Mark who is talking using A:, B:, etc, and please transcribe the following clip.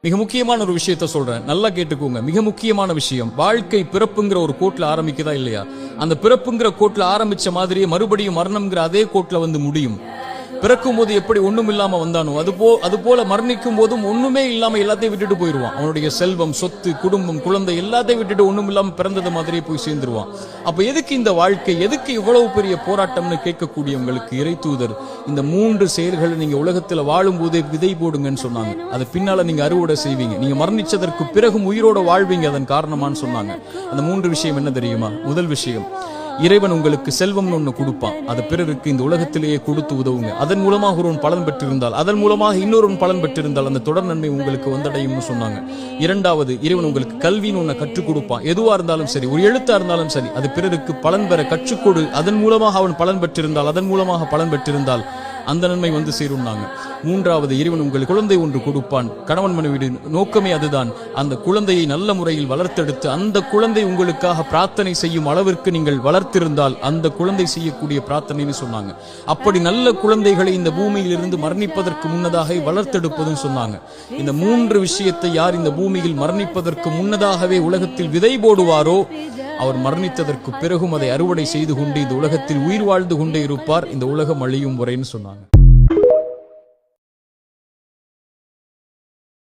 A: மிக முக்கியமான ஒரு விஷயத்த சொல்றேன், நல்லா கேட்டுக்கோங்க. மிக முக்கியமான விஷயம், வாழ்க்கை பிறப்புங்கிற ஒரு கோட்ல ஆரம்பிக்குதா இல்லையா? அந்த பிறப்புங்கிற கோட்ல ஆரம்பிச்ச மாதிரியே மறுபடியும் மரணம்ங்கிற அதே கோட்ல வந்து முடியும். பிறக்கும் போது எப்படி ஒண்ணும் இல்லாம வந்தானோ அது போல மரணிக்கும் போதும் ஒண்ணுமே இல்லாம எல்லாத்தையும் விட்டுட்டு போயிருவான். அவனுடைய செல்வம், சொத்து, குடும்பம், குழந்தை எல்லாத்தையும் விட்டுட்டு ஒண்ணும் இல்லாம பிறந்தது மாதிரியே போய் சேர்ந்துருவான். அப்ப எதுக்கு இந்த வாழ்க்கை, எதுக்கு இவ்வளவு பெரிய போராட்டம்னு கேட்கக்கூடியவங்களுக்கு இறை தூதர் இந்த 3 செயல்களை நீங்க உலகத்துல வாழும் போதே விதை போடுங்கன்னு சொன்னாங்க. அது பின்னால நீங்க அறுவடை செய்வீங்க. நீங்க மரணிச்சதற்கு பிறகும் உயிரோட வாழ்வீங்க அதன் காரணமான்னு சொன்னாங்க. அந்த 3 விஷயம் என்ன தெரியுமா? முதல் விஷயம், இறைவன் உங்களுக்கு செல்வம்னு ஒண்ணு கொடுப்பான். அது பிறருக்கு இந்த உலகத்திலேயே கொடுத்து உதவுங்க. அதன் மூலமாக ஒருவன் பலன் பெற்றிருந்தால், அதன் மூலமாக இன்னொரு பலன் பெற்றிருந்தால் அந்த தொடர் நன்மை உங்களுக்கு வந்தடையும்னு சொன்னாங்க. இரண்டாவது, இறைவன் உங்களுக்கு கல்வின்னு ஒண்ணு கற்றுக் கொடுப்பான். எதுவா இருந்தாலும் சரி, ஒரு எழுத்தா இருந்தாலும் சரி, அது பிறருக்கு பலன் பெற கற்றுக்கொடு. அதன் மூலமாக அவன் பலன் பெற்றிருந்தால், அதன் மூலமாக பலன் பெற்றிருந்தால் அந்த நன்மை வந்து சேரும்னாங்க. மூன்றாவது, இறைவன் உங்களுக்கு குழந்தை ஒன்று கொடுப்பான். கணவன் மனைவி நோக்கமே அதுதான். அந்த குழந்தையை நல்ல முறையில் வளர்த்தெடுத்து அந்த குழந்தை உங்களுக்காக பிரார்த்தனை செய்யும் அளவிற்கு நீங்கள் வளர்த்திருந்தால் அந்த குழந்தை செய்யக்கூடிய பிரார்த்தனைன்னு சொன்னாங்க. அப்படி நல்ல குழந்தைகளை இந்த பூமியில் இருந்து மரணிப்பதற்கு முன்னதாக வளர்த்தெடுப்பதும் சொன்னாங்க. இந்த 3 விஷயத்தை யார் இந்த பூமியில் மரணிப்பதற்கு முன்னதாகவே உலகத்தில் விதை போடுவாரோ அவர் மரணித்ததற்கு பிறகும் அதை அறுவடை செய்து கொண்டு இந்த உலகத்தில் உயிர் வாழ்ந்து கொண்டே இருப்பார், இந்த உலகம் அழியும் வரைன்னு சொன்னாங்க.